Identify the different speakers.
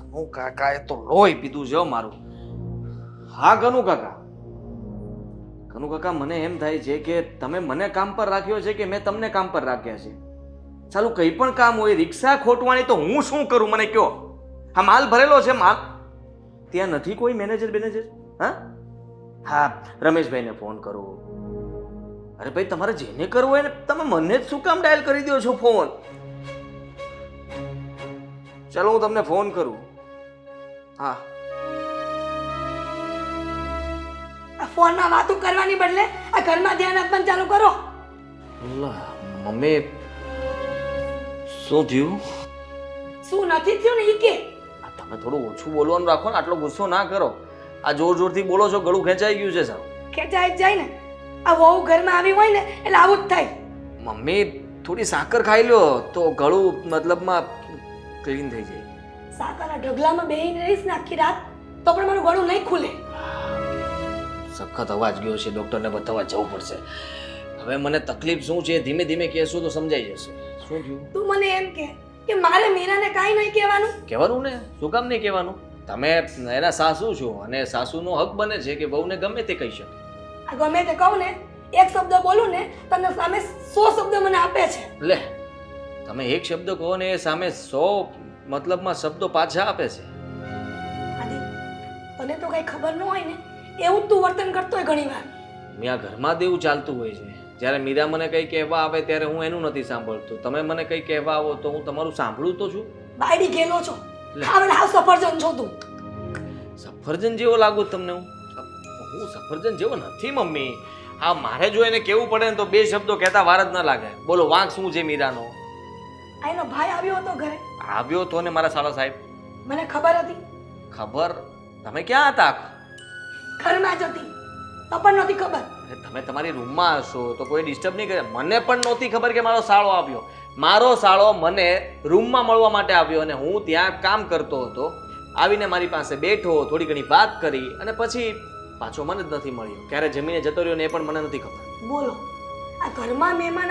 Speaker 1: કનુ કાકાએ તો લોહી પીધું છે હો મારું. હા કનુ કાકા. કનુ કાકા મને એમ થાય છે કે તમે મને કામ પર રાખ્યો છે કે મેં તમને કામ પર રાખ્યા છે. ચાલુ કંઈ પણ કામ હોય, રિક્ષા ખોટવાની તો હું શું કરું મને કયો? હા માલ ભરેલો છે માલ. ત્યાં નથી કોઈ મેનેજર બેનેજર? હા હા રમેશભાઈને ફોન કરો. અરે ભાઈ તમારે જેને કરવું હોય ને તમે મને જ શું કામ ડાયલ કરી દો છો ફોન? ચાલો હું તમને ફોન કરું. હા
Speaker 2: આ ફોનમાં વાતો કરવાની બદલે આ ઘરમાં ધ્યાન આપવાનું ચાલુ કરો.
Speaker 1: મમ્મી શું થયું?
Speaker 2: શું નથી થયું ને ઈ કે?
Speaker 1: આ તમે થોડું ઓછું બોલવાનું રાખો ને, આટલો ગુસ્સો ના કરો. આ જોર જોરથી બોલો છો, ગળું ખેંચાઈ ગયું છે સાહેબ.
Speaker 2: ખેંચાઈ જ જાય ને. આ વહુ ઘરમાં આવી હોય ને એટલે આવું જ થાય.
Speaker 1: મમ્મી થોડી સાકર ખાઈ લો તો ગળું મતલબમાં ક્લીન થઈ જાય.
Speaker 2: સાકાના ઢગલામાં બેહીને રહીશ ને આખી રાત તો પણ મારું ગળું નહીં ખુલે.
Speaker 1: સખત અવાજ ગયો છે, ડોક્ટરને બતાવવા જવું પડશે. હવે મને તકલીફ શું છે ધીમે ધીમે કહેશું તો સમજાઈ જશે. શું થયું?
Speaker 2: તું મને એમ કે મારે મીરાને કાંઈ નહીં કહેવાનું?
Speaker 1: કહેવાનું ને, શું કામ નહીં કહેવાનું? તમે એના સાસુ છો અને સાસુનો હક બને છે કે વહુને ગમે તે કહી શકે.
Speaker 2: આ ગમે તે કહું ને, એક શબ્દ બોલું ને તને સામે 100 શબ્દ મને આપે છે.
Speaker 1: લે તમે એક શબ્દ કહો ને એ સામે 100 મતલબમાં શબ્દો પાછા આપે છે.
Speaker 2: આદિ તને તો કઈ ખબર ન હોય ને એવું તું વર્તન કરતો હોય ઘણીવાર.
Speaker 1: મેં આ ઘરમાં જ એવું ચાલતું હોય છે. જ્યારે મીરા મને કંઈ કહેવા આવે ત્યારે હું એનું નથી સાંભળતો. તમે મને કંઈ કહેવા આવો તો હું તમારું સાંભળું તો છું.
Speaker 2: બાયડી ગેલો છો. ખાવડ હાવ સફરજન છો તું.
Speaker 1: સફરજન જેવો લાગુ તમને હું? હું સફરજન જેવો નથી મમ્મી. હા મારે જો એને કેવું પડે ને તો બે શબ્દો કહેતા વાર જ ન લાગે. બોલો વાંક શું છે મીરાનો?
Speaker 2: આ એનો ભાઈ આવ્યો હતો ઘરે.
Speaker 1: આવ્યો તો ને મારા સાળા સાહેબ.
Speaker 2: મને ખબર હતી.
Speaker 1: ખબર? તમે ક્યાં હતા?
Speaker 2: ઘરમાં જ હતી તો પણ નહોતી ખબર.
Speaker 1: તમે તમારી રૂમમાં હશો તો કોઈ ડિસ્ટર્બ નહીં કરે. મને પણ નહોતી ખબર કે મારો સાળો આવ્યો. મારો સાળો મને રૂમમાં મળવા માટે આવ્યો અને હું ત્યાં કામ કરતો હતો. આવીને મારી પાસે બેઠો, થોડી ઘણી વાત કરી અને પછી પાછો મને જ નથી મળ્યો. ક્યારે જમીને જતો રહ્યો ને એ પણ મને નથી ખબર.
Speaker 2: બોલો આ ઘરમાં મહેમાન